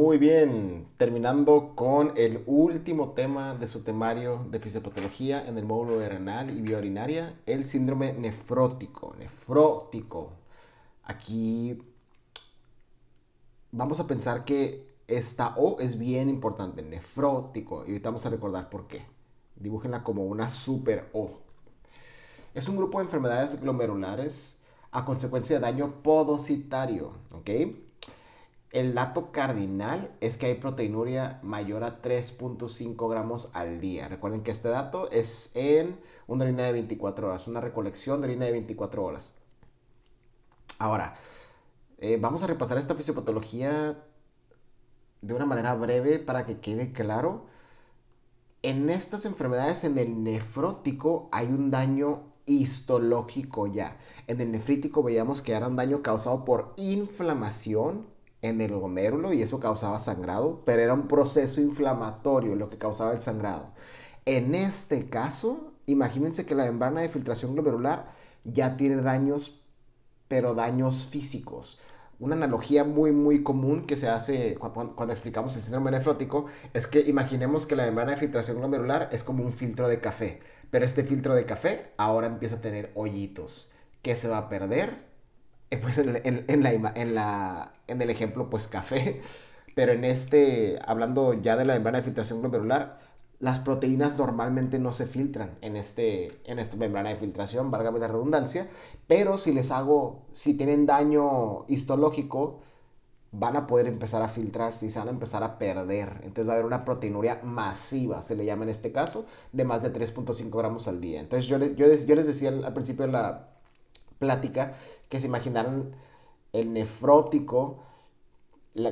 Muy bien, terminando con el último tema de su temario de fisiopatología en el módulo de renal y vía urinaria, el síndrome nefrótico. Nefrótico. Aquí vamos a pensar que esta O es bien importante, nefrótico, y ahorita vamos a recordar por qué. Dibújenla como una super O. Es un grupo de enfermedades glomerulares a consecuencia de daño podocitario, ¿ok? El dato cardinal es que hay proteinuria mayor a 3.5 gramos al día. Recuerden que este dato es en una orina de 24 horas, una recolección de orina de 24 horas. Ahora, vamos a repasar esta fisiopatología de una manera breve para que quede claro. En estas enfermedades, en el nefrótico, hay un daño histológico ya. En el nefrítico veíamos que era un daño causado por inflamación en el glomérulo y eso causaba sangrado, pero era un proceso inflamatorio lo que causaba el sangrado. En este caso, imagínense que la membrana de filtración glomerular ya tiene daños, pero daños físicos. Una analogía muy común que se hace cuando explicamos el síndrome nefrótico es que imaginemos que la membrana de filtración glomerular es como un filtro de café, pero este filtro de café ahora empieza a tener hoyitos. ¿Qué se va a perder? Pues en el ejemplo, pues café, pero hablando ya de la membrana de filtración glomerular, las proteínas normalmente no se filtran en esta membrana de filtración, válgame la redundancia, pero si tienen daño histológico, van a poder empezar a filtrarse y se van a empezar a perder. Entonces va a haber una proteinuria masiva, se le llama en este caso, de más de 3.5 gramos al día. Entonces yo les decía al principio de la plática que se imaginaran el nefrótico,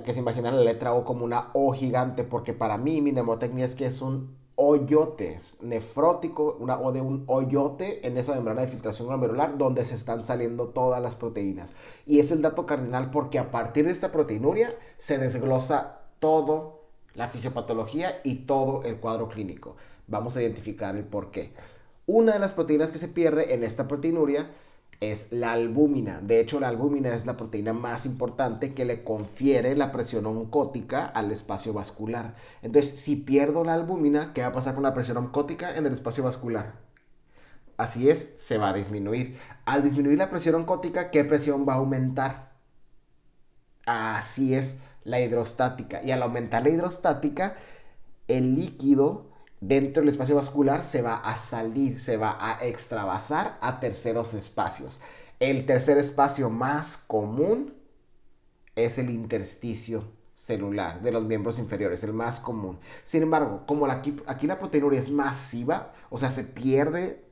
que se imaginaran la letra O como una O gigante, porque para mí mi mnemotecnia es que es un hoyote, es nefrótico, una O de un hoyote en esa membrana de filtración glomerular donde se están saliendo todas las proteínas. Y es el dato cardinal porque a partir de esta proteinuria se desglosa todo la fisiopatología y todo el cuadro clínico. Vamos a identificar el por qué. Una de las proteínas que se pierde en esta proteinuria es la albúmina. De hecho, la albúmina es la proteína más importante que le confiere la presión oncótica al espacio vascular. Entonces, si pierdo la albúmina, ¿qué va a pasar con la presión oncótica en el espacio vascular? Así es, se va a disminuir. Al disminuir la presión oncótica, ¿qué presión va a aumentar? Así es, la hidrostática. Y al aumentar la hidrostática, el líquido dentro del espacio vascular se va a salir, se va a extravasar a terceros espacios. El tercer espacio más común es el intersticio celular de los miembros inferiores, el más común. Sin embargo, como aquí la proteinuria es masiva, o sea, se pierde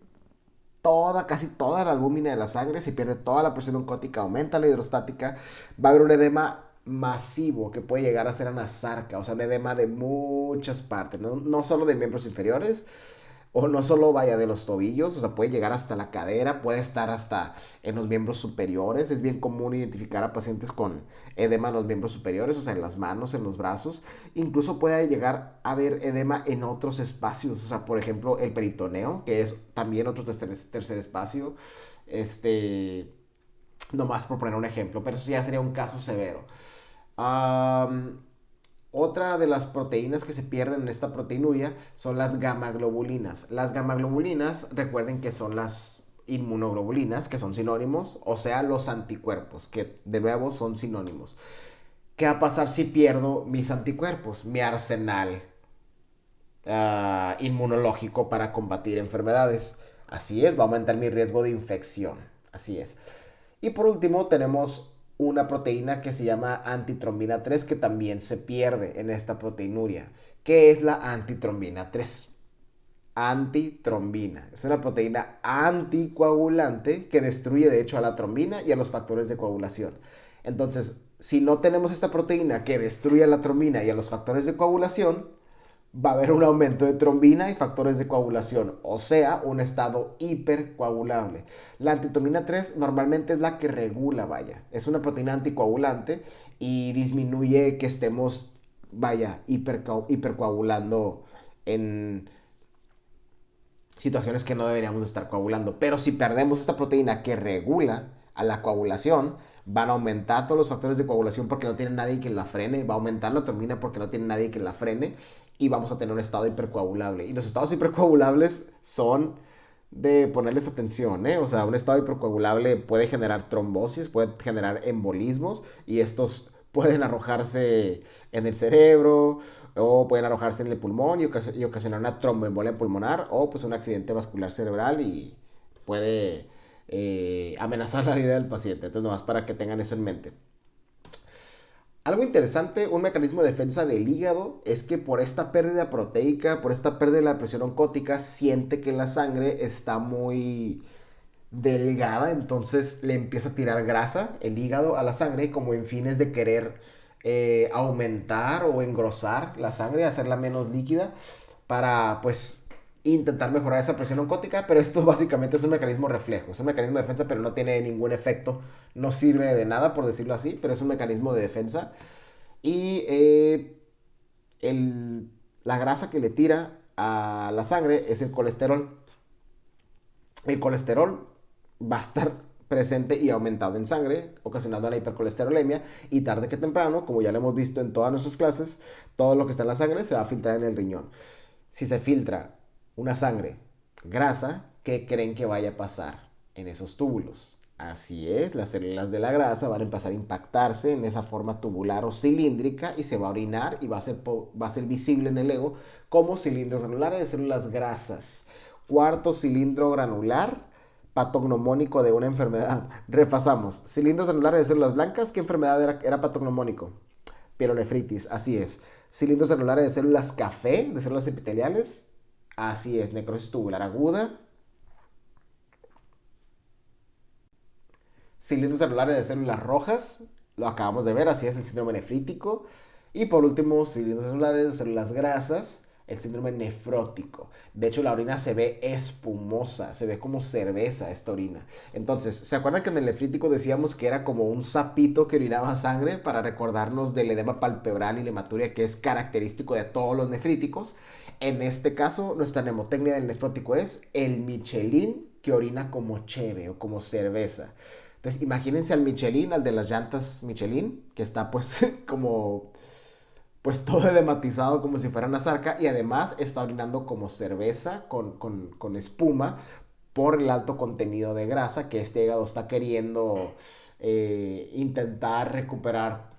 casi toda la albúmina de la sangre, se pierde toda la presión oncótica, aumenta la hidrostática, va a haber un edema masivo que puede llegar a ser anasarca, o sea, un edema de muchas partes, no solo de miembros inferiores, o no solo vaya de los tobillos, o sea, puede llegar hasta la cadera, puede estar hasta en los miembros superiores. Es bien común identificar a pacientes con edema en los miembros superiores, o sea, en las manos, en los brazos. Incluso puede llegar a haber edema en otros espacios, o sea, por ejemplo, el peritoneo, que es también otro tercer espacio. Este, Nomás por poner un ejemplo, pero eso ya sería un caso severo. Um, Otra de las proteínas que se pierden en esta proteinuria son las gamaglobulinas. Las gamaglobulinas, recuerden que son las inmunoglobulinas, que son sinónimos, o sea, los anticuerpos, que de nuevo son sinónimos. ¿Qué va a pasar si pierdo mis anticuerpos? Mi arsenal inmunológico para combatir enfermedades. Así es, va a aumentar mi riesgo de infección. Así es. Y por último tenemos una proteína que se llama antitrombina 3 que también se pierde en esta proteinuria. ¿Qué es la antitrombina 3? Antitrombina. Es una proteína anticoagulante que destruye de hecho a la trombina y a los factores de coagulación. Entonces, si no tenemos esta proteína que destruye a la trombina y a los factores de coagulación, va a haber un aumento de trombina y factores de coagulación, o sea, un estado hipercoagulable. La antitrombina 3 normalmente es la que regula, vaya, es una proteína anticoagulante y disminuye que estemos, vaya, hipercoagulando en situaciones que no deberíamos estar coagulando. Pero si perdemos esta proteína que regula a la coagulación, van a aumentar todos los factores de coagulación porque no tiene nadie que la frene, va a aumentar la trombina porque no tiene nadie que la frene y vamos a tener un estado hipercoagulable. Y los estados hipercoagulables son de ponerles atención, ¿eh? O sea, un estado hipercoagulable puede generar trombosis, puede generar embolismos y estos pueden arrojarse en el cerebro o pueden arrojarse en el pulmón y ocasionar una tromboembolia pulmonar o pues un accidente vascular cerebral y puede amenazar la vida del paciente. Entonces, nomás para que tengan eso en mente. Algo interesante, un mecanismo de defensa del hígado es que por esta pérdida proteica, por esta pérdida de la presión oncótica, siente que la sangre está muy delgada, entonces le empieza a tirar grasa el hígado a la sangre como en fines de querer aumentar o engrosar la sangre, hacerla menos líquida para pues intentar mejorar esa presión oncótica, pero esto básicamente es un mecanismo reflejo, es un mecanismo de defensa, pero no tiene ningún efecto, no sirve de nada por decirlo así, pero es un mecanismo de defensa y la grasa que le tira a la sangre es el colesterol. El colesterol va a estar presente y aumentado en sangre, ocasionando la hipercolesterolemia y tarde que temprano, como ya lo hemos visto en todas nuestras clases, todo lo que está en la sangre se va a filtrar en el riñón. Si se filtra una sangre grasa, ¿qué creen que vaya a pasar en esos túbulos? Así es, las células de la grasa van a empezar a impactarse en esa forma tubular o cilíndrica y se va a orinar y va a ser visible en el ego como cilindros granulares de células grasas. Cuarto cilindro granular patognomónico de una enfermedad. Repasamos. Cilindros granulares de células blancas. ¿Qué enfermedad era patognomónico? Pielonefritis, así es. Cilindros granulares de células café, de células epiteliales. Así es. Necrosis tubular aguda. Cilindros granulares de células rojas. Lo acabamos de ver, así es el síndrome nefrítico. Y por último, cilindros granulares de células grasas, el síndrome nefrótico. De hecho, la orina se ve espumosa, se ve como cerveza esta orina. Entonces, ¿se acuerdan que en el nefrítico decíamos que era como un sapito que orinaba sangre para recordarnos del edema palpebral y la hematuria que es característico de todos los nefríticos? En este caso, nuestra mnemotecnia del nefrótico es el Michelin que orina como cheve o como cerveza. Entonces, imagínense al Michelin, al de las llantas Michelin, que está pues como pues todo edematizado como si fuera una zarca y además está orinando como cerveza con espuma por el alto contenido de grasa que este hígado está queriendo intentar recuperar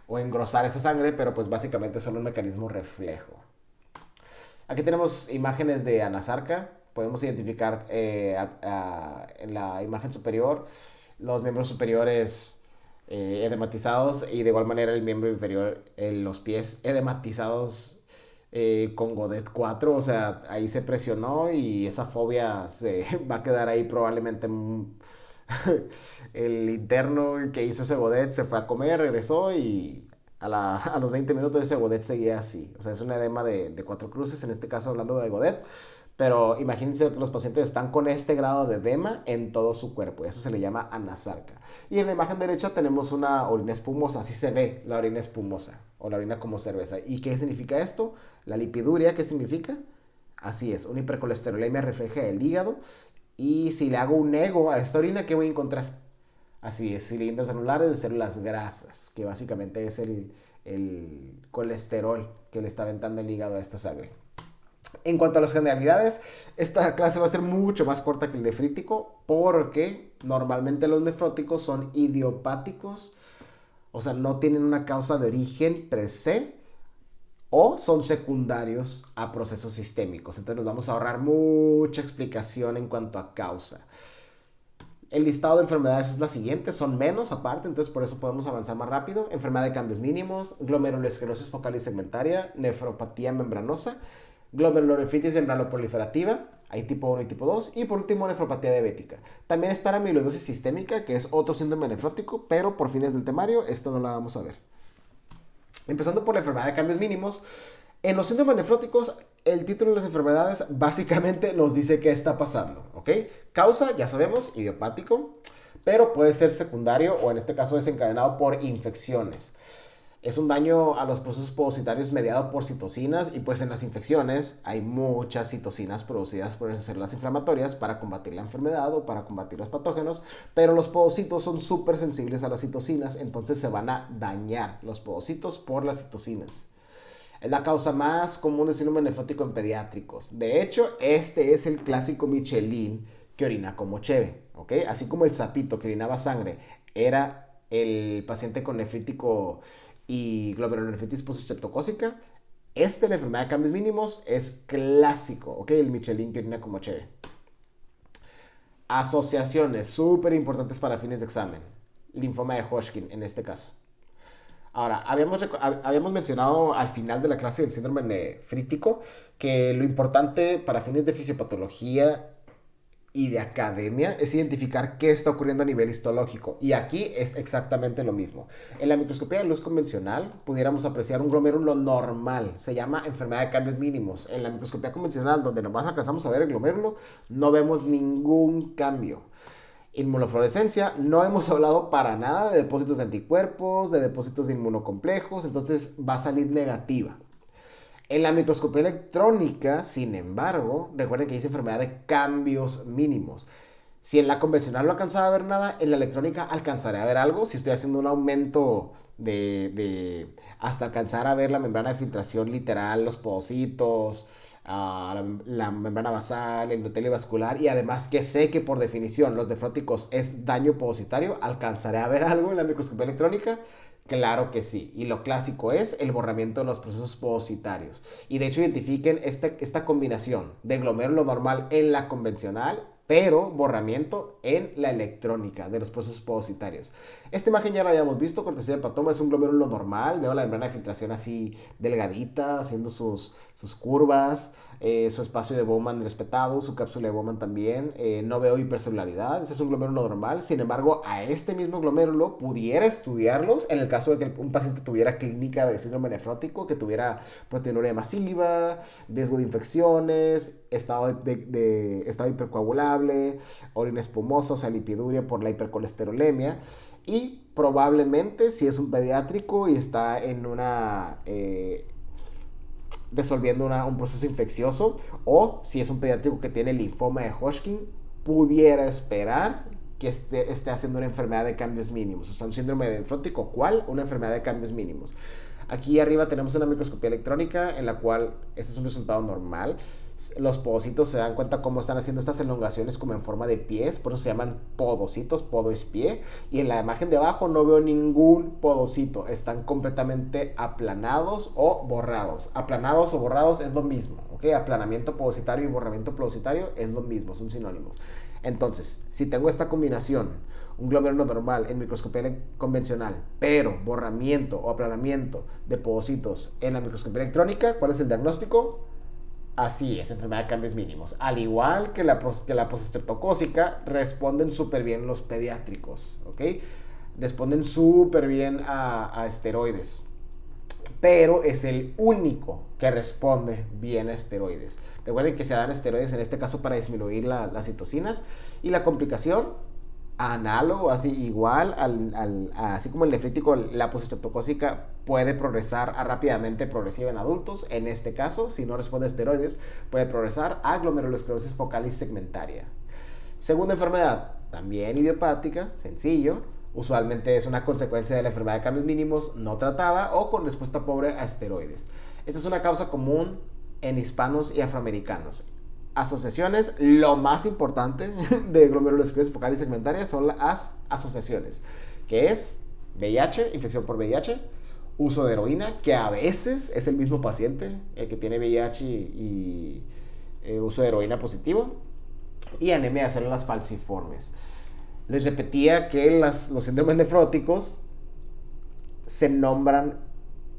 o engrosar esa sangre, pero pues básicamente son un mecanismo reflejo. Aquí tenemos imágenes de anasarca. Podemos identificar en la imagen superior los miembros superiores edematizados y de igual manera el miembro inferior, los pies edematizados con Godet 4, o sea, ahí se presionó y esa fobia se va a quedar ahí probablemente. El interno que hizo ese Godet se fue a comer, regresó y a los 20 minutos ese Godet seguía así. O sea, es un edema de cuatro cruces, en este caso hablando de Godet. Pero imagínense que los pacientes están con este grado de edema en todo su cuerpo. Y eso se le llama anasarca. Y en la imagen derecha tenemos una orina espumosa. Así se ve la orina espumosa o la orina como cerveza. ¿Y qué significa esto? La lipiduria, ¿qué significa? Así es, una hipercolesterolemia refleja el hígado. Y si le hago un ego a esta orina, ¿qué voy a encontrar? Así es, cilindros granulares de células grasas, que básicamente es el colesterol que le está aventando el hígado a esta sangre. En cuanto a las generalidades, esta clase va a ser mucho más corta que el nefrítico porque normalmente los nefróticos son idiopáticos, o sea, no tienen una causa de origen per se o son secundarios a procesos sistémicos. Entonces nos vamos a ahorrar mucha explicación en cuanto a causa. El listado de enfermedades es la siguiente, son menos aparte, entonces por eso podemos avanzar más rápido. Enfermedad de cambios mínimos, glomerulosclerosis focal y segmentaria, nefropatía membranosa, glomerulonefritis membranoproliferativa, hay tipo 1 y tipo 2, y por último nefropatía diabética. También está la amiloidosis sistémica, que es otro síndrome nefrótico, pero por fines del temario, esta no la vamos a ver. Empezando por la enfermedad de cambios mínimos, en los síndromes nefróticos, el título de las enfermedades básicamente nos dice qué está pasando, ¿ok? Causa, ya sabemos, idiopático, pero puede ser secundario o en este caso desencadenado por infecciones. Es un daño a los procesos podocitarios mediado por citocinas y pues en las infecciones hay muchas citocinas producidas por esas células inflamatorias para combatir la enfermedad o para combatir los patógenos, pero los podocitos son súper sensibles a las citocinas, entonces se van a dañar los podocitos por las citocinas. Es la causa más común de síndrome nefrótico en pediátricos. De hecho, este es el clásico Michelin que orina como cheve, ¿ok? Así como el sapito que orinaba sangre era el paciente con nefrítico y glomerulonefritis postestreptocócica, la enfermedad de cambios mínimos, es clásico, ¿ok? El Michelin que orina como cheve. Asociaciones súper importantes para fines de examen. Linfoma de Hodgkin en este caso. Ahora, habíamos mencionado al final de la clase del síndrome nefrítico que lo importante para fines de fisiopatología y de academia es identificar qué está ocurriendo a nivel histológico. Y aquí es exactamente lo mismo. En la microscopía de luz convencional pudiéramos apreciar un glomérulo normal. Se llama enfermedad de cambios mínimos. En la microscopía convencional, donde nomás alcanzamos a ver el glomérulo, no vemos ningún cambio. Inmunofluorescencia, no hemos hablado para nada de depósitos de anticuerpos, de depósitos de inmunocomplejos, entonces va a salir negativa. En la microscopía electrónica, sin embargo, recuerden que dice enfermedad de cambios mínimos. Si en la convencional no alcanzaba a ver nada, en la electrónica alcanzaré a ver algo. Si estoy haciendo un aumento hasta alcanzar a ver la membrana de filtración literal, los podocitos, la membrana basal, el endotelio vascular, y además que sé que por definición los nefróticos es daño podocitario, ¿alcanzaré a ver algo en la microscopía electrónica? Claro que sí, y lo clásico es el borramiento de los procesos podocitarios. Y de hecho identifiquen esta combinación de glomérulo normal en la convencional, pero borramiento en la electrónica de los procesos podocitarios. Esta imagen ya la habíamos visto, cortesía de hepatoma, es un glomérulo normal, veo la membrana de filtración así delgadita, haciendo sus curvas, su espacio de Bowman respetado, su cápsula de Bowman también, no veo hipercelularidad, ese es un glomérulo normal. Sin embargo, a este mismo glomérulo pudiera estudiarlos en el caso de que un paciente tuviera clínica de síndrome nefrótico, que tuviera proteinuria masiva, riesgo de infecciones, estado hipercoagulable, orina espumosa, o sea, lipiduria por la hipercolesterolemia. Y probablemente si es un pediátrico y está en resolviendo un proceso infeccioso, o si es un pediátrico que tiene linfoma de Hodgkin, pudiera esperar que esté haciendo una enfermedad de cambios mínimos, o sea, un síndrome nefrótico, ¿cuál? Una enfermedad de cambios mínimos. Aquí arriba tenemos una microscopía electrónica en la cual este es un resultado normal. Los podocitos se dan cuenta cómo están haciendo estas elongaciones como en forma de pies, por eso se llaman podocitos, podo es pie. Y en la imagen de abajo no veo ningún podocito, están completamente aplanados o borrados. Aplanados o borrados es lo mismo, ¿ok? Aplanamiento podocitario y borramiento podocitario es lo mismo, son sinónimos. Entonces, si tengo esta combinación, un glomérulo normal en microscopía convencional, pero borramiento o aplanamiento de podocitos en la microscopía electrónica, ¿cuál es el diagnóstico? Así es, enfermedad de cambios mínimos. Al igual que la postestreptocócica, responden súper bien los pediátricos, ¿ok? Responden súper bien a esteroides. Pero es el único que responde bien a esteroides. Recuerden que se dan esteroides en este caso para disminuir las citocinas. Y la complicación, análogo, así igual, así como el nefrítico, la postestreptocócica puede progresar rápidamente progresiva en adultos. En este caso, si no responde a esteroides, puede progresar a glomerulosclerosis focal segmentaria. Segunda enfermedad, también idiopática, sencillo. Usualmente es una consecuencia de la enfermedad de cambios mínimos no tratada o con respuesta pobre a esteroides. Esta es una causa común en hispanos y afroamericanos. Asociaciones, lo más importante de glomerulosclerosis focal segmentaria son las asociaciones, que es VIH, infección por VIH, uso de heroína, que a veces es el mismo paciente el que tiene VIH y uso de heroína positivo, y anemia de células falciformes. Les repetía que los síndromes nefróticos se nombran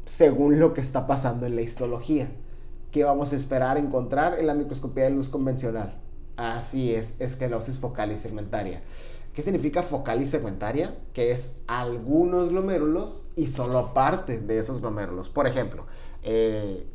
según lo que está pasando en la histología. ¿Qué vamos a esperar encontrar en la microscopía de luz convencional? Así es, esclerosis focal segmentaria. ¿Qué significa focal segmentaria? Que es algunos glomérulos y solo parte de esos glomérulos. Por ejemplo,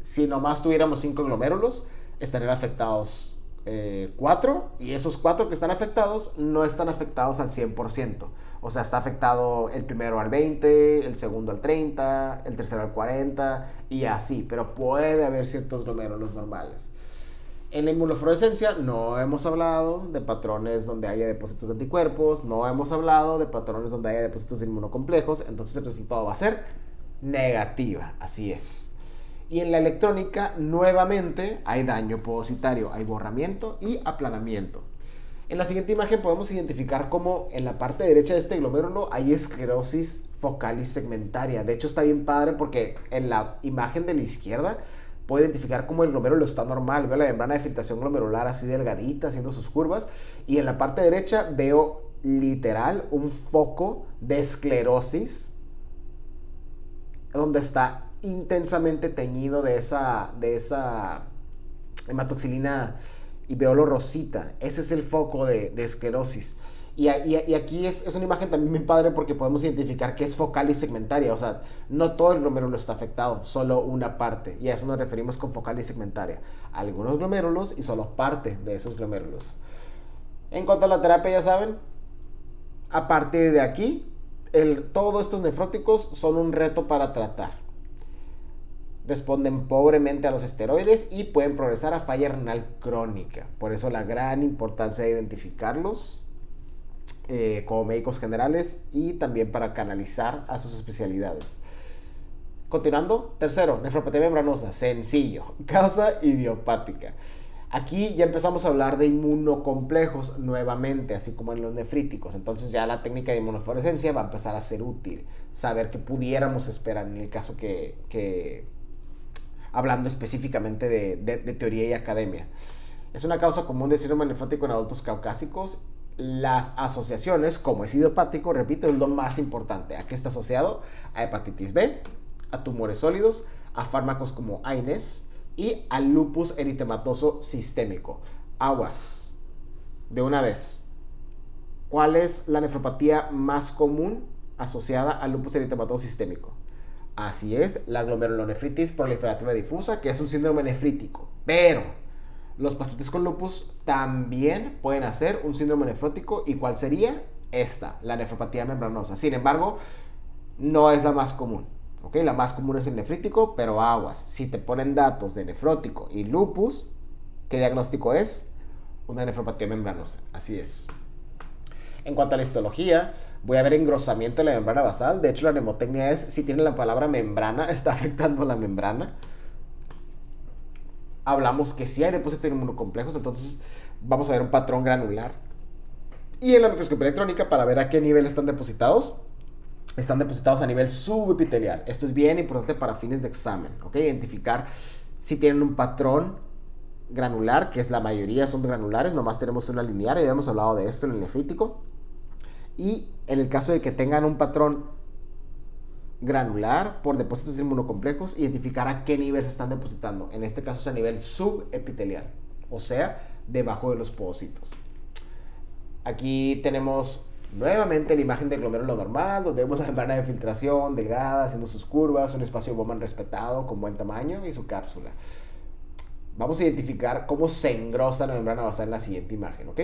si nomás tuviéramos 5 glomérulos, estarían afectados 4, y esos 4 que están afectados no están afectados al 100%. O sea, está afectado el primero al 20, el segundo al 30, el tercero al 40 y así, pero puede haber ciertos glomérulos normales. En la inmunofluorescencia no hemos hablado de patrones donde haya depósitos de anticuerpos, no hemos hablado de patrones donde haya depósitos de inmunocomplejos, entonces el resultado va a ser negativa, así es. Y en la electrónica, nuevamente, hay daño positario, hay borramiento y aplanamiento. En la siguiente imagen podemos identificar cómo en la parte derecha de este glomérulo hay esclerosis focalis segmentaria. De hecho, está bien padre porque en la imagen de la izquierda puedo identificar cómo el glomérulo está normal. Veo la membrana de filtración glomerular así delgadita, haciendo sus curvas. Y en la parte derecha veo literal un foco de esclerosis donde está intensamente teñido de esa hematoxilina y veo lo rosita. Ese es el foco de esclerosis. Y aquí es una imagen también muy padre porque podemos identificar que es focal y segmentaria. O sea, no todo el glomérulo está afectado, solo una parte. Y a eso nos referimos con focal y segmentaria. Algunos glomérulos y solo parte de esos glomérulos. En cuanto a la terapia, ya saben, a partir de aquí, todos estos nefróticos son un reto para tratar. Responden pobremente a los esteroides y pueden progresar a falla renal crónica. Por eso la gran importancia de identificarlos como médicos generales y también para canalizar a sus especialidades. Continuando, tercero, nefropatía membranosa, sencillo, causa idiopática. Aquí ya empezamos a hablar de inmunocomplejos nuevamente, así como en los nefríticos. Entonces ya la técnica de inmunofluorescencia va a empezar a ser útil. Saber qué pudiéramos esperar en el caso que hablando específicamente de teoría y academia. Es una causa común de síndrome nefrótico en adultos caucásicos. Las asociaciones, como es idiopático, repito, es lo más importante. ¿A qué está asociado? A hepatitis B, a tumores sólidos, a fármacos como AINES y al lupus eritematoso sistémico. Aguas. De una vez. ¿Cuál es la nefropatía más común asociada al lupus eritematoso sistémico? Así es, la glomerulonefritis proliferativa difusa, que es un síndrome nefrítico. Pero los pacientes con lupus también pueden hacer un síndrome nefrótico. ¿Y cuál sería? Esta, la nefropatía membranosa. Sin embargo, no es la más común. ¿Okay? La más común es el nefrítico, pero aguas. Si te ponen datos de nefrótico y lupus, ¿qué diagnóstico es? Una nefropatía membranosa. Así es. En cuanto a la histología, voy a ver engrosamiento de la membrana basal. De hecho, la mnemotecnia es, si tiene la palabra membrana, está afectando la membrana. Hablamos que sí hay depósitos de inmunocomplejos, entonces vamos a ver un patrón granular. Y en la microscopía electrónica, para ver a qué nivel están depositados a nivel subepitelial. Esto es bien importante para fines de examen, ¿ok? Identificar si tienen un patrón granular, que es la mayoría son granulares, nomás tenemos una lineal, ya habíamos hablado de esto en el nefrítico. Y en el caso de que tengan un patrón granular por depósitos de inmunocomplejos, identificar a qué nivel se están depositando. En este caso es a nivel subepitelial, o sea, debajo de los podocitos. Aquí tenemos nuevamente la imagen del glomérulo normal, donde vemos la membrana de filtración delgada, haciendo sus curvas, un espacio Bowman respetado con buen tamaño y su cápsula. Vamos a identificar cómo se engrosa la membrana basal en la siguiente imagen, ¿ok?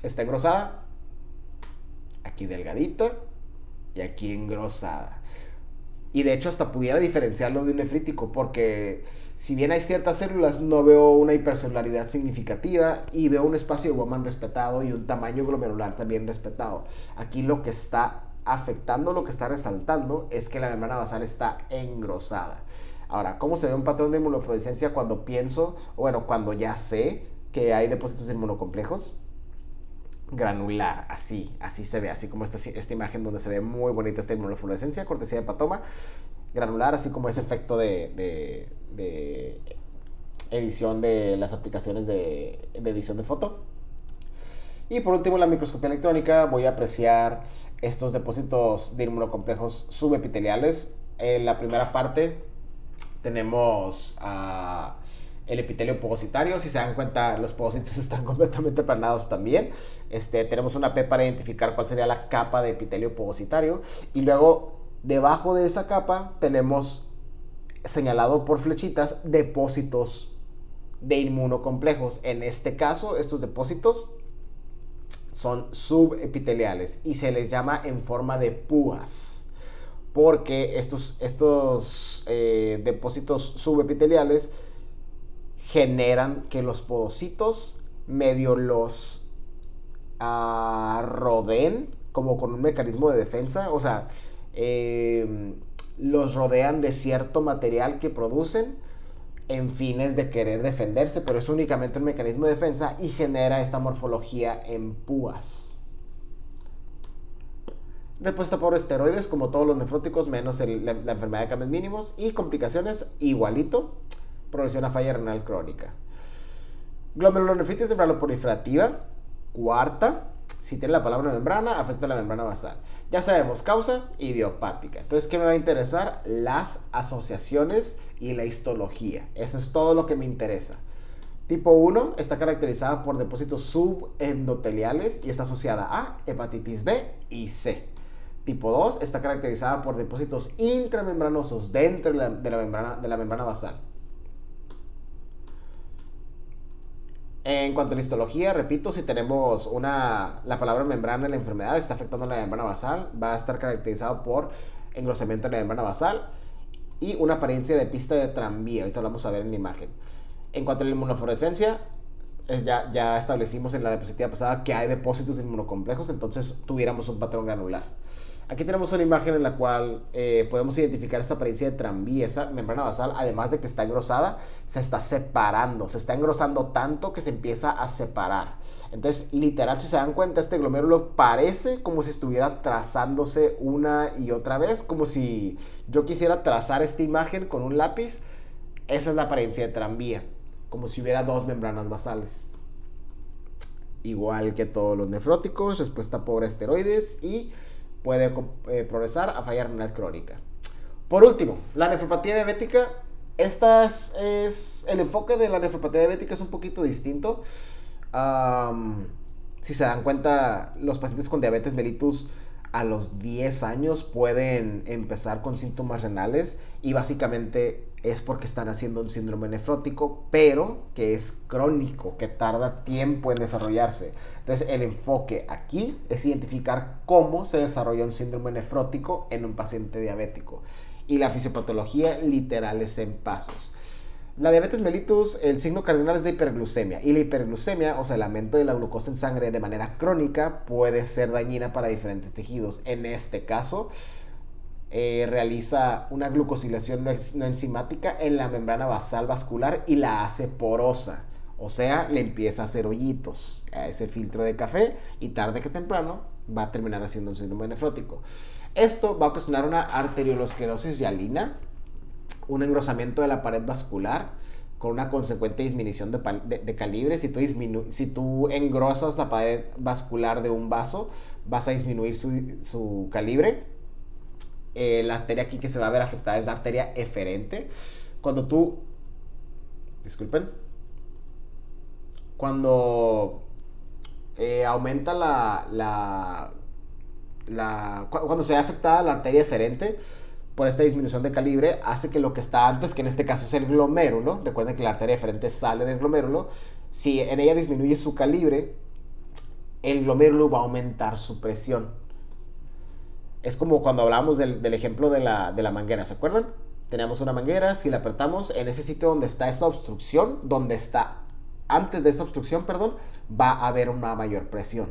Está engrosada, aquí delgadita y aquí engrosada. Y de hecho hasta pudiera diferenciarlo de un nefrítico, porque si bien hay ciertas células, no veo una hipercelularidad significativa y veo un espacio de Bowman respetado y un tamaño glomerular también respetado. Aquí lo que está afectando, lo que está resaltando es que la membrana basal está engrosada. Ahora, ¿cómo se ve un patrón de inmunofluorescencia cuando pienso, cuando ya sé que hay depósitos de inmunocomplejos? Granular, así se ve, así como esta imagen donde se ve muy bonita esta inmunofluorescencia, cortesía de hepatoma, granular, así como ese efecto de edición de las aplicaciones de edición de foto. Y por último, en la microscopía electrónica voy a apreciar estos depósitos de inmunocomplejos subepiteliales. En la primera parte tenemos el epitelio pogocitario. Si se dan cuenta, los pogocitos están completamente aplanados también. Tenemos una P para identificar cuál sería la capa de epitelio pogocitario. Y luego, debajo de esa capa, tenemos señalado por flechitas depósitos de inmunocomplejos. En este caso, estos depósitos son subepiteliales y se les llama en forma de púas, porque estos depósitos subepiteliales generan que los podocitos medio los rodeen como con un mecanismo de defensa, o sea, los rodean de cierto material que producen en fines de querer defenderse, pero es únicamente un mecanismo de defensa y genera esta morfología en púas. Respuesta por esteroides, como todos los nefróticos, menos la enfermedad de cambios mínimos, y complicaciones, igualito, progresión a falla renal crónica. Glomerulonefritis membranoproliferativa, cuarta, si tiene la palabra membrana, afecta a la membrana basal. Ya sabemos, causa idiopática. Entonces, ¿qué me va a interesar? Las asociaciones y la histología. Eso es todo lo que me interesa. Tipo 1 está caracterizada por depósitos subendoteliales y está asociada a hepatitis B y C. Tipo 2 está caracterizada por depósitos intramembranosos dentro de la membrana basal. En cuanto a la histología, repito, si tenemos la palabra membrana en la enfermedad, está afectando la membrana basal, va a estar caracterizado por engrosamiento en la membrana basal y una apariencia de pista de tranvía. Ahorita lo vamos a ver en la imagen. En cuanto a la inmunofluorescencia, ya establecimos en la diapositiva pasada que hay depósitos de inmunocomplejos, entonces tuviéramos un patrón granular. Aquí tenemos una imagen en la cual podemos identificar esta apariencia de tranvía. Esa membrana basal, además de que está engrosada, se está separando. Se está engrosando tanto que se empieza a separar. Entonces, literal, si se dan cuenta, este glomérulo parece como si estuviera trazándose una y otra vez, como si yo quisiera trazar esta imagen con un lápiz. Esa es la apariencia de tranvía, como si hubiera dos membranas basales. Igual que todos los nefróticos, respuesta por esteroides y puede progresar a falla renal crónica. Por último, la nefropatía diabética. El enfoque de la nefropatía diabética es un poquito distinto. Si se dan cuenta, los pacientes con diabetes mellitus a los 10 años pueden empezar con síntomas renales y básicamente es porque están haciendo un síndrome nefrótico, pero que es crónico, que tarda tiempo en desarrollarse. Entonces, el enfoque aquí es identificar cómo se desarrolla un síndrome nefrótico en un paciente diabético. Y la fisiopatología literal es en pasos. La diabetes mellitus, el signo cardinal es de hiperglucemia. Y la hiperglucemia, o sea, el aumento de la glucosa en sangre de manera crónica, puede ser dañina para diferentes tejidos. En este caso, realiza una glucosilación no enzimática en la membrana basal vascular y la hace porosa. O sea, le empieza a hacer hoyitos a ese filtro de café y tarde que temprano va a terminar haciendo un síndrome nefrótico. Esto va a ocasionar una arteriolosclerosis hialina, un engrosamiento de la pared vascular con una consecuente disminución de calibre. Si tú engrosas la pared vascular de un vaso, vas a disminuir su calibre. La arteria aquí que se va a ver afectada es la arteria eferente. Cuando aumenta cuando se ve afectada la arteria eferente por esta disminución de calibre, hace que lo que está antes, que en este caso es el glomérulo, recuerden que la arteria eferente sale del glomérulo, si en ella disminuye su calibre, el glomérulo va a aumentar su presión. Es como cuando hablábamos del ejemplo de la manguera, ¿se acuerdan? Teníamos una manguera, si la apretamos en ese sitio donde está esa obstrucción, antes de esa obstrucción, va a haber una mayor presión.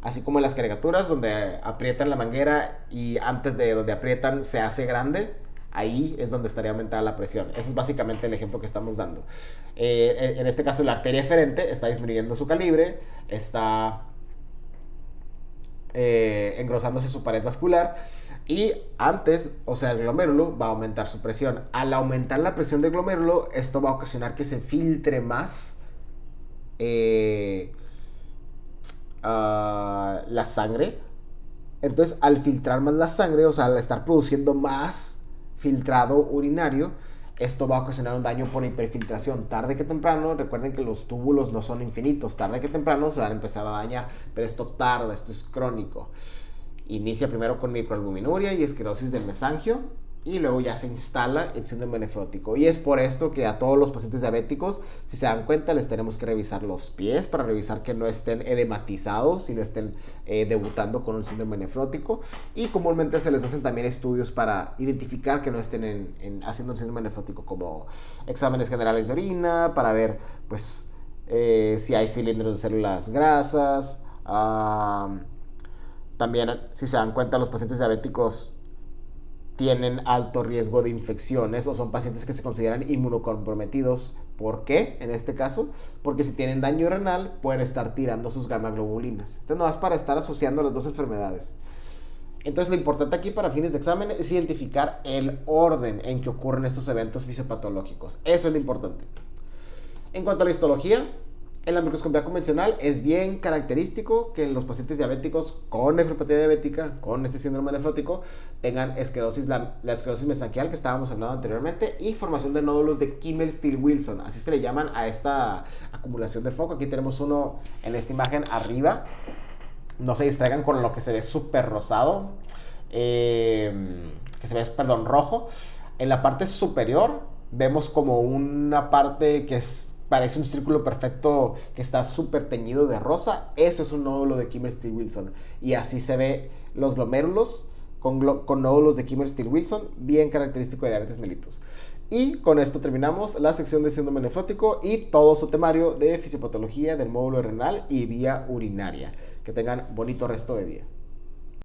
Así como en las caricaturas donde aprietan la manguera y antes de donde aprietan se hace grande, ahí es donde estaría aumentada la presión. Eso es básicamente el ejemplo que estamos dando. En este caso la arteria eferente está disminuyendo su calibre, está engrosándose su pared vascular y antes, o sea, el glomérulo va a aumentar su presión. Al aumentar la presión del glomérulo, esto va a ocasionar que se filtre más la sangre. Entonces, al filtrar más la sangre, o sea, al estar produciendo más filtrado urinario, esto va a ocasionar un daño por hiperfiltración. Tarde que temprano, recuerden que los túbulos no son infinitos, tarde que temprano se van a empezar a dañar, pero esto es crónico. Inicia primero con microalbuminuria y esclerosis del mesangio y luego ya se instala el síndrome nefrótico. Y es por esto que a todos los pacientes diabéticos, si se dan cuenta, les tenemos que revisar los pies para revisar que no estén edematizados y no estén debutando con un síndrome nefrótico. Y comúnmente se les hacen también estudios para identificar que no estén haciendo un síndrome nefrótico, como exámenes generales de orina, para ver pues si hay cilindros de células grasas. También, si se dan cuenta, los pacientes diabéticos tienen alto riesgo de infecciones o son pacientes que se consideran inmunocomprometidos. ¿Por qué? En este caso, porque si tienen daño renal pueden estar tirando sus gamma globulinas. Entonces, no vas para estar asociando las dos enfermedades. Entonces, lo importante aquí para fines de examen es identificar el orden en que ocurren estos eventos fisiopatológicos. Eso es lo importante. En cuanto a la histología, en la microscopía convencional es bien característico que en los pacientes diabéticos con nefropatía diabética, con este síndrome nefrótico, tengan esclerosis, la esclerosis mesangial que estábamos hablando anteriormente, y formación de nódulos de Kimmel-Steel-Wilson. Así se le llaman a esta acumulación de foco. Aquí tenemos uno en esta imagen arriba. No se distraigan con lo que se ve súper rosado, que se ve, perdón, rojo. En la parte superior vemos como una parte que parece un círculo perfecto que está súper teñido de rosa. Eso es un nódulo de Kimmel-Steel-Wilson. Y así se ve los glomérulos con nódulos de Kimmel-Steel-Wilson, bien característico de diabetes mellitus. Y con esto terminamos la sección de síndrome nefrótico y todo su temario de fisiopatología del módulo renal y vía urinaria. Que tengan bonito resto de día.